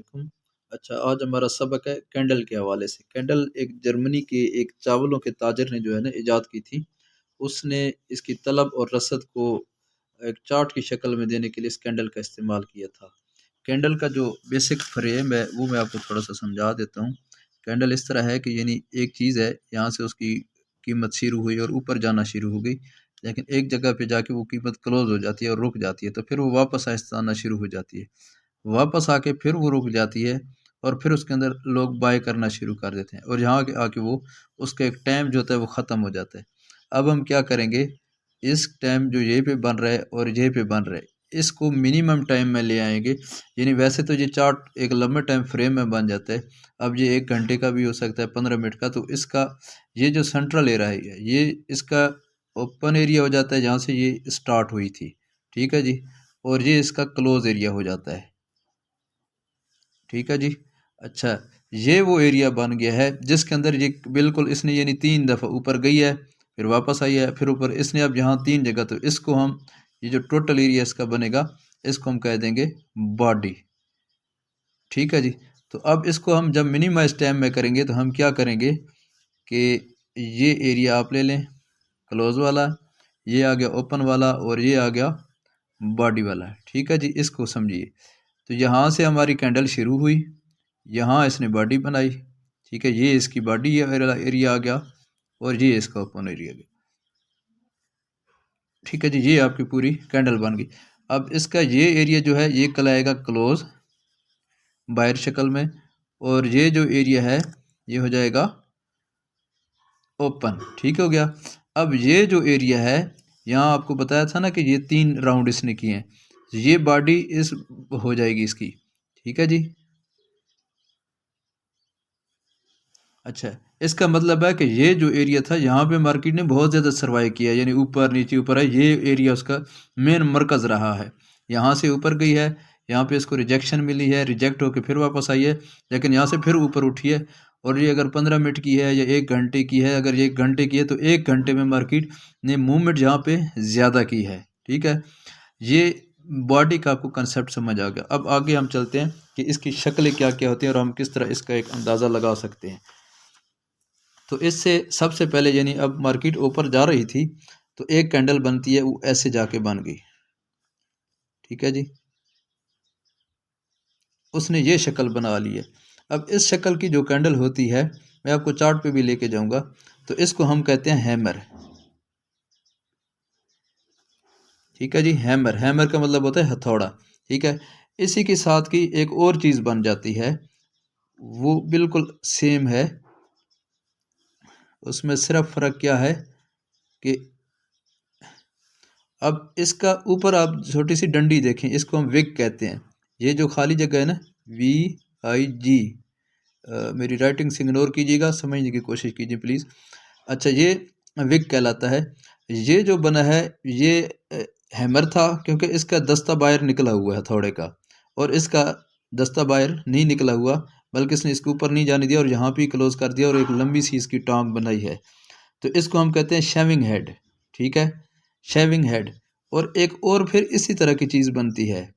वालेकुम। अच्छा, आज हमारा सबक है कैंडल के हवाले से। कैंडल एक जर्मनी के एक चावलों के ताजर ने जो है ना इजाद की थी। उसने इसकी तलब और रसद को एक चार्ट की शक्ल में देने के लिए इस कैंडल का इस्तेमाल किया था। कैंडल का जो बेसिक फ्रेम है वो मैं आपको थोड़ा सा समझा देता हूँ। कैंडल इस तरह है कि यानी एक चीज़ है, यहाँ से उसकी कीमत शुरू हुई और ऊपर जाना शुरू हो गई, लेकिन एक जगह पे जाके वो कीमत क्लोज हो जाती है और रुक जाती है, तो फिर वो वापस आहिस्ता आना शुरू हो जाती है। वापस आके फिर वो रुक जाती है और फिर उसके अंदर लोग बाय करना शुरू कर देते हैं और यहाँ आके आके वो उसका एक टाइम जो होता है वो ख़त्म हो जाता है। अब हम क्या करेंगे, इस टाइम जो यहीं पे बन रहा है और यहीं पे बन रहा है, इसको मिनिमम टाइम में ले आएंगे। यानी वैसे तो ये चार्ट एक लंबे टाइम फ्रेम में बन जाता है। अब ये 1 घंटे का भी हो सकता है, 15 मिनट का। तो इसका ये जो सेंट्रल एरिया है, ये इसका ओपन एरिया हो जाता है जहाँ से ये स्टार्ट हुई थी, ठीक है जी। और ये इसका क्लोज एरिया हो जाता है, ठीक है जी। अच्छा, ये वो एरिया बन गया है जिसके अंदर ये बिल्कुल इसने यानी 3 दफ़ा ऊपर गई है, फिर वापस आई है, फिर ऊपर इसने अब यहाँ 3 जगह, तो इसको हम ये जो टोटल एरिया इसका बनेगा इसको हम कह देंगे बॉडी, ठीक है जी। तो अब इसको हम जब मिनिमाइज टाइम में करेंगे तो हम क्या करेंगे कि ये एरिया आप ले लें क्लोज वाला, ये आ गया ओपन वाला और ये आ गया बॉडी वाला, ठीक है जी। इसको समझिए। तो यहाँ से हमारी कैंडल शुरू हुई, यहाँ इसने बॉडी बनाई, ठीक है। ये इसकी बॉडी एरिया आ गया और ये इसका ओपन एरिया गया, ठीक है जी। ये आपकी पूरी कैंडल बन गई। अब इसका ये एरिया जो है ये कहलाएगा क्लोज बाहर शक्ल में, और ये जो एरिया है ये हो जाएगा ओपन, ठीक हो गया। अब ये जो एरिया है, यहाँ आपको बताया था ना कि ये 3 राउंड इसने किए हैं, ये बॉडी इस हो जाएगी इसकी, ठीक है जी। अच्छा, इसका मतलब है कि ये जो एरिया था यहाँ पे मार्केट ने बहुत ज़्यादा सर्वाइव किया, यानी ऊपर नीचे ऊपर है, ये एरिया उसका मेन मरकज़ रहा है। यहाँ से ऊपर गई है, यहाँ पे इसको रिजेक्शन मिली है, रिजेक्ट होकर फिर वापस आई है, लेकिन यहाँ से फिर ऊपर उठी है। और ये अगर 15 मिनट की है या 1 घंटे की है, अगर ये 1 घंटे की है तो 1 घंटे में मार्केट ने मूवमेंट यहाँ पे ज़्यादा की है, ठीक है। ये बॉडी का आपको कंसेप्ट समझ आ गया। अब आगे हम चलते हैं कि इसकी शक्लें क्या क्या होती हैं और हम किस तरह इसका एक अंदाज़ा लगा सकते हैं। तो इससे सबसे पहले यानी अब मार्केट ऊपर जा रही थी तो एक कैंडल बनती है, वो ऐसे जाके बन गई, ठीक है जी। उसने ये शक्ल बना ली है। अब इस शक्ल की जो कैंडल होती है, मैं आपको चार्ट पे भी लेके जाऊंगा, तो इसको हम कहते हैं हैमर, ठीक है जी। हैमर, हैमर का मतलब होता है हथौड़ा, ठीक है। इसी के साथ की एक और चीज़ बन जाती है, वो बिल्कुल सेम है, उसमें सिर्फ फ़र्क क्या है कि अब इसका ऊपर आप छोटी सी डंडी देखें, इसको हम विग कहते हैं। ये जो खाली जगह है ना, VIG, मेरी राइटिंग से इग्नोर कीजिएगा, समझने की कोशिश कीजिए प्लीज़। अच्छा, ये विग कहलाता है। ये जो बना है ये हैमर था, क्योंकि इसका दस्ता बाहर निकला हुआ है हथौड़े का, और इसका दस्ता बाहर नहीं निकला हुआ, बल्कि इसने इसके ऊपर नहीं जाने दिया और यहाँ पे क्लोज कर दिया और एक लंबी सी इसकी टांग बनाई है। तो इसको हम कहते हैं शेविंग हेड, ठीक है, शेविंग हेड। और एक और फिर इसी तरह की चीज़ बनती है,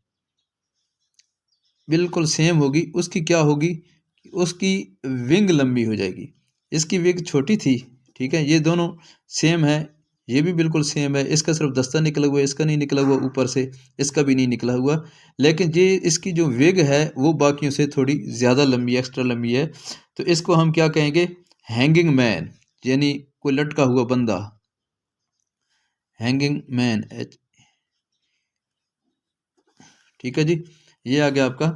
बिल्कुल सेम होगी। उसकी क्या होगी, उसकी विंग लंबी हो जाएगी, इसकी विंग छोटी थी, ठीक है। ये दोनों सेम है, ये भी बिल्कुल सेम है। इसका सिर्फ दस्ता निकला हुआ है, इसका नहीं निकला हुआ ऊपर से, इसका भी नहीं निकला हुआ, लेकिन ये इसकी जो विग है वो बाकियों से थोड़ी ज़्यादा लंबी, एक्स्ट्रा लंबी है। तो इसको हम क्या कहेंगे, हैंगिंग मैन, यानी कोई लटका हुआ बंदा, हैंगिंग मैन, ठीक है जी। ये आ गया आपका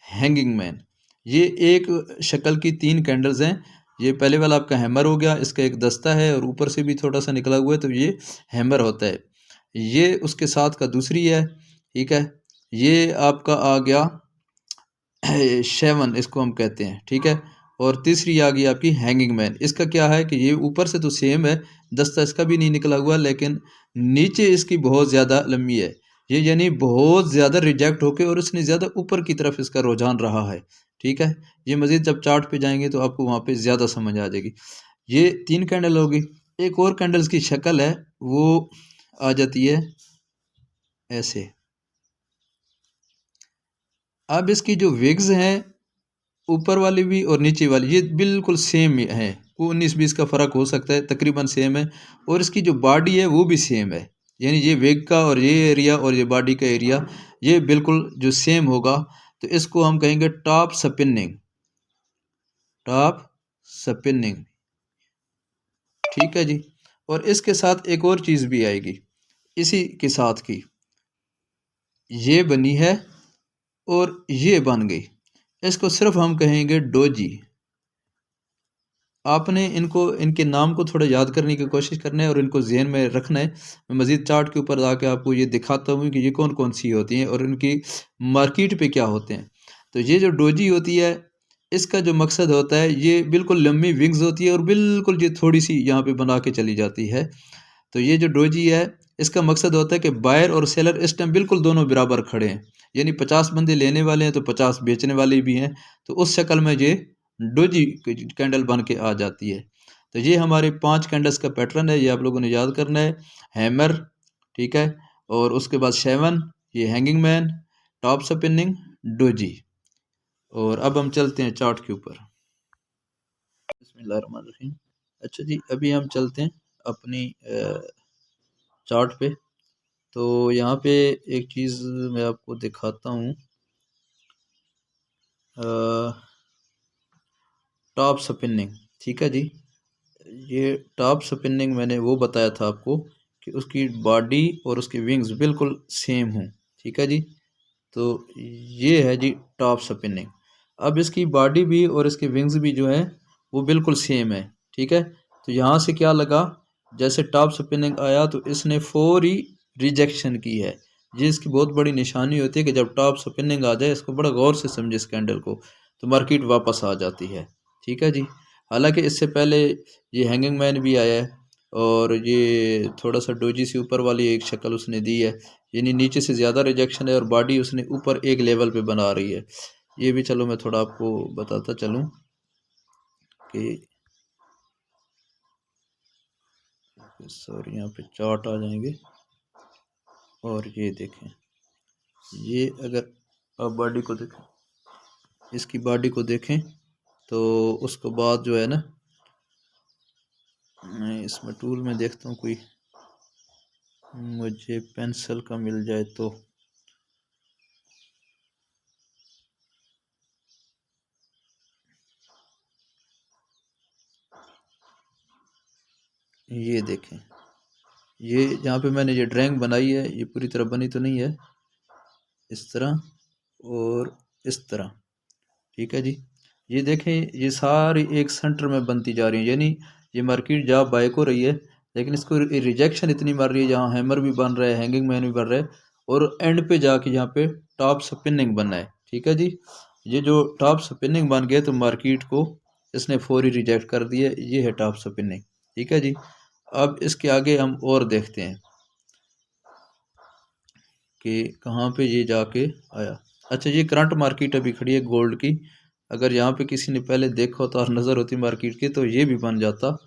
हैंगिंग मैन। ये एक शक्ल की 3 कैंडल्स हैं। ये पहले वाला आपका हैमर हो गया, इसका एक दस्ता है और ऊपर से भी थोड़ा सा निकला हुआ है, तो ये हैमर होता है। ये उसके साथ का दूसरी है, ठीक है। ये आपका आ गया शेवन, इसको हम कहते हैं, ठीक है। और तीसरी आ गई आपकी हैंगिंग मैन। इसका क्या है कि ये ऊपर से तो सेम है, दस्ता इसका भी नहीं निकला हुआ, लेकिन नीचे इसकी बहुत ज़्यादा लंबी है। ये यानी बहुत ज़्यादा रिजेक्ट होके और इसने ज़्यादा ऊपर की तरफ इसका रुझान रहा है, ठीक है। ये मज़ीद जब चार्ट पे जाएंगे तो आपको वहाँ पे ज़्यादा समझ आ जाएगी। ये 3 कैंडल होगी। एक और कैंडल्स की शक्ल है, वो आ जाती है ऐसे। अब इसकी जो विग्स हैं ऊपर वाली भी और नीचे वाली ये बिल्कुल सेम है, वो 19-20 का फ़र्क हो सकता है, तकरीबन सेम है। और इसकी जो बॉडी है वो भी सेम है, यानी ये वेग का और ये एरिया और ये बॉडी का एरिया ये बिल्कुल जो सेम होगा। तो इसको हम कहेंगे टॉप स्पिनिंग, टॉप स्पिनिंग, ठीक है जी। और इसके साथ एक और चीज़ भी आएगी इसी के साथ की, ये बनी है और ये बन गई, इसको सिर्फ हम कहेंगे डोजी। आपने इनको इनके नाम को थोड़ा याद करने की कोशिश करना है और इनको ज़हन में रखना है। मैं मज़ीद चार्ट के ऊपर आके आपको ये दिखाता हूँ कि ये कौन कौन सी होती हैं और इनकी मार्केट पे क्या होते हैं। तो ये जो डोजी होती है इसका जो मकसद होता है, ये बिल्कुल लंबी विंग्स होती है और बिल्कुल ये थोड़ी सी यहाँ पे बना के चली जाती है। तो ये जो डोजी है इसका मकसद होता है कि बायर और सेलर इस टाइम बिल्कुल दोनों बराबर खड़े हैं, यानी 50 बंदे लेने वाले हैं तो 50 बेचने वाले भी हैं। तो उस शक्ल में ये डोजी कैंडल बन के आ जाती है। तो ये हमारे 5 कैंडल्स का पैटर्न है, ये आप लोगों ने याद करना है। हैमर, ठीक है, और उसके बाद 7, ये hanging man, top spinning, doji. और अब हम चलते हैं चार्ट के ऊपर। बिस्मिल्लाहिर्रहमानिर्रहीम। अच्छा जी, अभी हम चलते हैं अपनी चार्ट पे। तो यहाँ पे एक चीज़ मैं आपको दिखाता हूँ, टॉप स्पिनिंग, ठीक है जी। ये टॉप स्पिनिंग मैंने वो बताया था आपको कि उसकी बॉडी और उसकी विंग्स बिल्कुल सेम हों, ठीक है जी। तो ये है जी टॉप स्पिनिंग। अब इसकी बॉडी भी और इसकी विंग्स भी जो है वो बिल्कुल सेम है, ठीक है। तो यहाँ से क्या लगा, जैसे टॉप स्पिनिंग आया तो इसने फौरी रिजेक्शन की है। ये इसकी बहुत बड़ी निशानी होती है कि जब टॉप स्पिनिंग आ जाए, इसको बड़ा गौर से समझे इस कैंडल को, तो मार्केट वापस आ जाती है, ठीक है जी। हालांकि इससे पहले ये हैंगिंग मैन भी आया है और ये थोड़ा सा डोजी से ऊपर वाली एक शक्ल उसने दी है, यानी नीचे से ज़्यादा रिजेक्शन है और बॉडी उसने ऊपर एक लेवल पे बना रही है। ये भी चलो मैं थोड़ा आपको बताता चलूँ कि सॉरी यहाँ पे चार्ट आ जाएंगे। और ये देखें, ये अगर आप बॉडी को देखें, इसकी बॉडी को देखें तो उसके बाद जो है ना, मैं इसमें टूल में देखता हूँ कोई मुझे पेंसिल का मिल जाए तो। ये देखें, ये जहाँ पे मैंने ये ड्राइंग बनाई है ये पूरी तरह बनी तो नहीं है, इस तरह और इस तरह, ठीक है जी। ये देखें, ये सारी एक सेंटर में बनती जा रही है, यानी ये मार्केट जहाँ बाइक हो रही है, लेकिन इसको रिजेक्शन इतनी मार रही है, जहाँ हैमर भी बन रहा है, हैंगिंग मैन भी बन रहा है और एंड पे जाके यहाँ पे टॉप स्पिनिंग बनना है, ठीक है जी। ये जो टॉप स्पिनिंग बन गया तो मार्केट को इसने फौरी रिजेक्ट कर दिया, ये है टॉप स्पिनिंग, ठीक है जी। अब इसके आगे हम और देखते हैं कि कहाँ पे ये जाके आया। अच्छा, ये करंट मार्केट अभी खड़ी है गोल्ड की, अगर यहाँ पे किसी ने पहले देखा होता और नज़र होती मार्केट की तो ये भी बन जाता,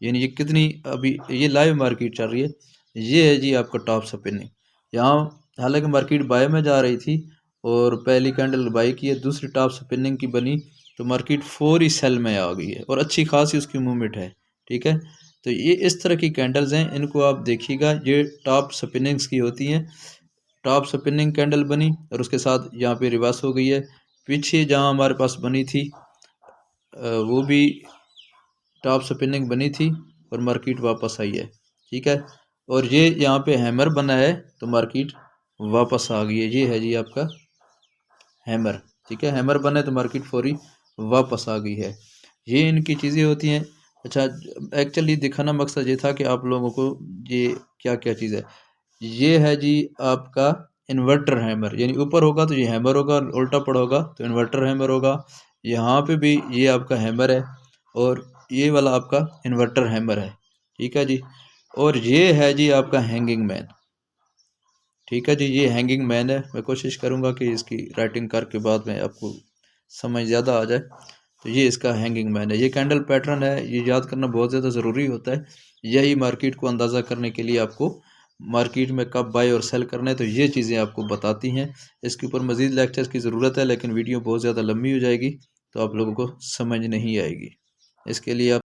यानी ये कितनी अभी ये लाइव मार्केट चल रही है। ये है जी आपका टॉप स्पिनिंग। यहाँ हालांकि मार्केट बाय में जा रही थी और पहली कैंडल बाई की है, दूसरी टॉप स्पिनिंग की बनी तो मार्केट फौरी सेल में आ गई है और अच्छी खासी उसकी मूवमेंट है, ठीक है। तो ये इस तरह की कैंडल्स हैं, इनको आप देखिएगा, ये टॉप स्पिनिंग्स की होती हैं। टॉप स्पिनिंग कैंडल बनी और उसके साथ यहाँ पे रिवर्स हो गई है। पीछे जहाँ हमारे पास बनी थी वो भी टॉप स्पिनिंग बनी थी और मार्केट वापस आई है, ठीक है। और ये यहाँ पे हैमर बना है तो मार्केट वापस आ गई है, ये है जी आपका हैमर, ठीक है। हैमर बना है तो मार्केट फौरी वापस आ गई है, ये इनकी चीज़ें होती हैं। अच्छा, एक्चुअली दिखाना मकसद ये था कि आप लोगों को ये क्या क्या चीज़ है। ये है जी आपका इन्वर्टर हैमर, यानी ऊपर होगा तो ये हैमर होगा, उल्टा पड़ा होगा तो इन्वर्टर हैमर होगा। यहाँ पे भी ये आपका हैमर है और ये वाला आपका इन्वर्टर हैमर है, ठीक है जी। और ये है जी आपका हैंगिंग मैन, ठीक है जी। ये हैंगिंग मैन है, मैं कोशिश करूँगा कि इसकी राइटिंग करके बाद में आपको समझ ज़्यादा आ जाए। तो ये इसका हैंगिंग मैन है, ये कैंडल पैटर्न है, ये याद करना बहुत ज़्यादा ज़रूरी होता है। यही मार्केट को अंदाज़ा करने के लिए आपको मार्केट में कब बाय और सेल करना है, तो ये चीज़ें आपको बताती हैं। इसके ऊपर मज़ीद लेक्चर्स की ज़रूरत है लेकिन वीडियो बहुत ज़्यादा लंबी हो जाएगी, तो आप लोगों को समझ नहीं आएगी। इसके लिए आप